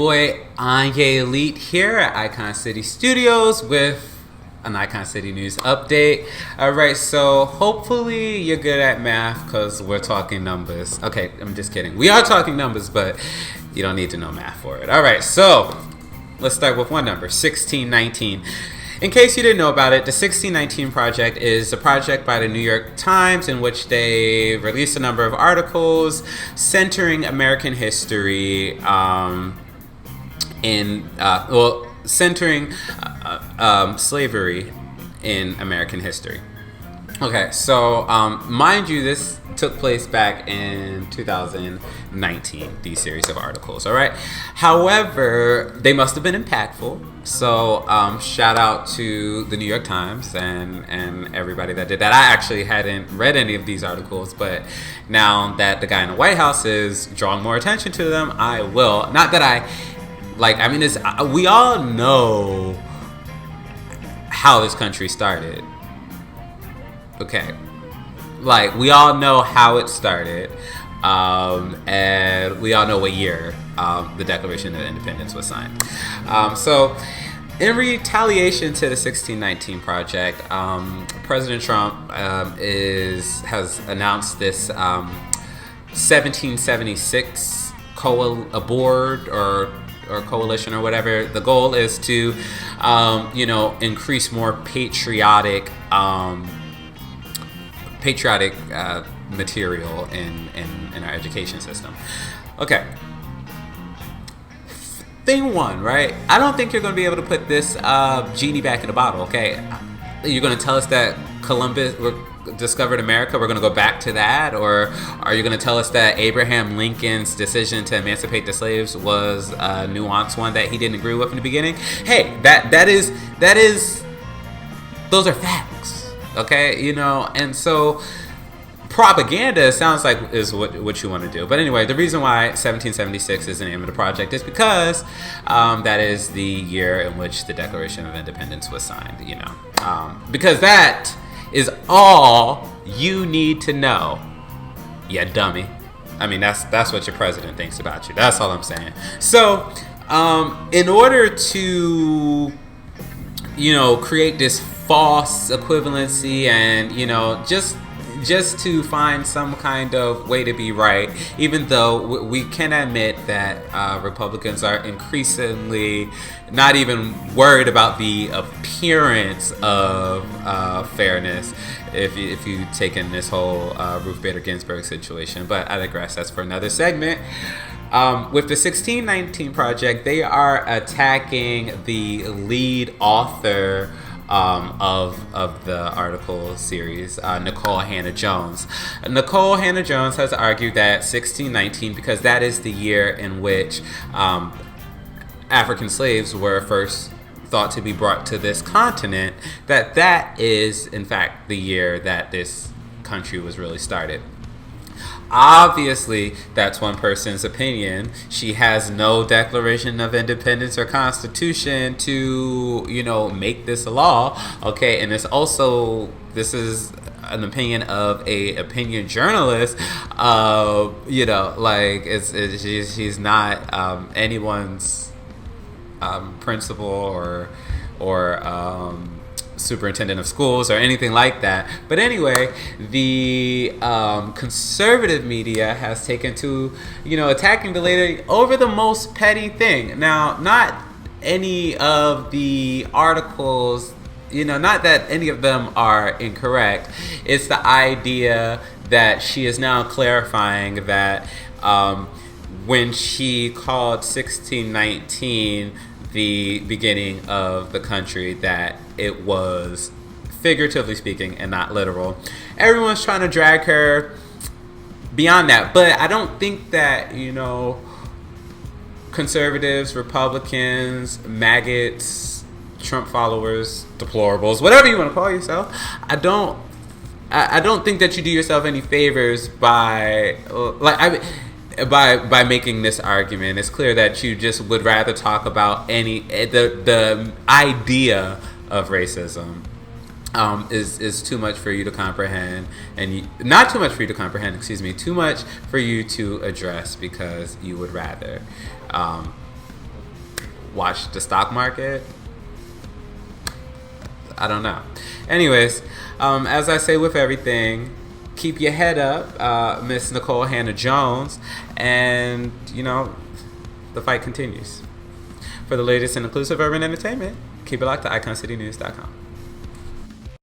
Boy Anye Elite here at Icon City Studios with an Icon City News update. Alright, so hopefully you're good at math because we're talking numbers. Okay, I'm just kidding. We are talking numbers, but you don't need to know math for it. Alright, so let's start with one number, 1619. In case you didn't know about it, the 1619 Project is a project by the New York Times in which they released a number of articles centering American history, centering slavery in American history. Okay, so mind you, this took place back in 2019, these series of articles, all right? However, they must have been impactful. So shout out to the New York Times and everybody that did that. I actually hadn't read any of these articles, but now that the guy in the White House is drawing more attention to them, I will. Not that we all know how this country started. Okay. Like, we all know how it started, and we all know what year the Declaration of Independence was signed. So, in retaliation to the 1619 Project, President Trump has announced this 1776 board or coalition or whatever. The goal is to, increase more patriotic material in our education system. Okay. Thing one, right? I don't think you're going to be able to put this genie back in the bottle, okay? You're going to tell us that Columbus discovered America, we're going to go back to that? Or are you going to tell us that Abraham Lincoln's decision to emancipate the slaves was a nuanced one that he didn't agree with in the beginning? Hey, that is those are facts. Okay, and so propaganda sounds like is what you want to do. But anyway, the reason why 1776 is the name of the project is because that is the year in which the Declaration of Independence was signed. Because that is all you need to know. Yeah, dummy. I mean, that's what your president thinks about you. That's all I'm saying. So, in order to create this false equivalency and just to find some kind of way to be right, even though we can admit that Republicans are increasingly not even worried about the appearance of fairness if you take in this whole Ruth Bader Ginsburg situation. But I digress. That's for another segment. With the 1619 Project, they are attacking the lead author of the article series, Nikole Hannah-Jones. Nikole Hannah-Jones has argued that 1619, because that is the year in which African slaves were first thought to be brought to this continent, that is, in fact, the year that this country was really started. Obviously, that's one person's opinion. She has no Declaration of Independence or Constitution to, make this a law. Okay, and this is an opinion of a opinion journalist. She's not anyone's principal or superintendent of schools or anything like that. But anyway, the conservative media has taken to attacking the lady over the most petty thing. Now, not any of the articles, not that any of them are incorrect. It's the idea that she is now clarifying that when she called 1619 the beginning of the country, that it was figuratively speaking and not literal. Everyone's trying to drag her beyond that, but I don't think that conservatives, Republicans, maggots, Trump followers, deplorables, whatever you want to call yourself, I don't think that you do yourself any favors by making this argument. It's clear that you just would rather talk about the idea of racism is too much for you to comprehend, and not too much for you to comprehend, too much for you to address, because you would rather watch the stock market. I don't know. Anyways, as I say with everything, keep your head up, Miss Nicole Hannah-Jones, and, you know, the fight continues. For the latest in inclusive urban entertainment, keep it locked to iconcitynews.com.